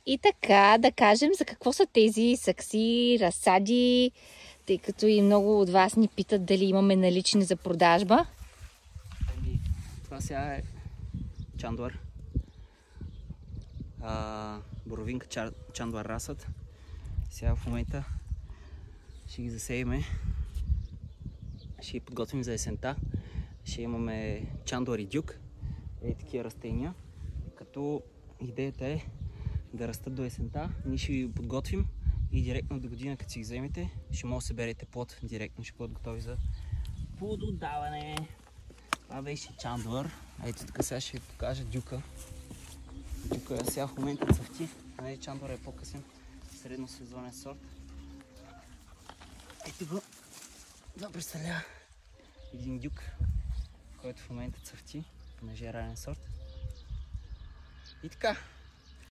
И така, да кажем за какво са тези сакси, разсади, тъй като и много от вас ни питат дали имаме налични за продажба. Това сега е чандуар. Боровинка чандуар расът. Сега в момента ще ги засееме. Ще ги подготвим за есента. Ще имаме чандуар и дюк. Такива растения. Като идеята е да растат до есента. Ние ще ги подготвим и директно до година, като си ги вземете, ще може да съберете плод директно. Ще бъдат готови за плододаване. Това беше чандуар. Ето така сега ще ви покажа дюка. Дюка сега в момента цъфти. Чандуар е по-късен средносезонен сорт. Ето го. Това представлява един дюк, който в момента цъфти. Понеже е ранен сорт. И така.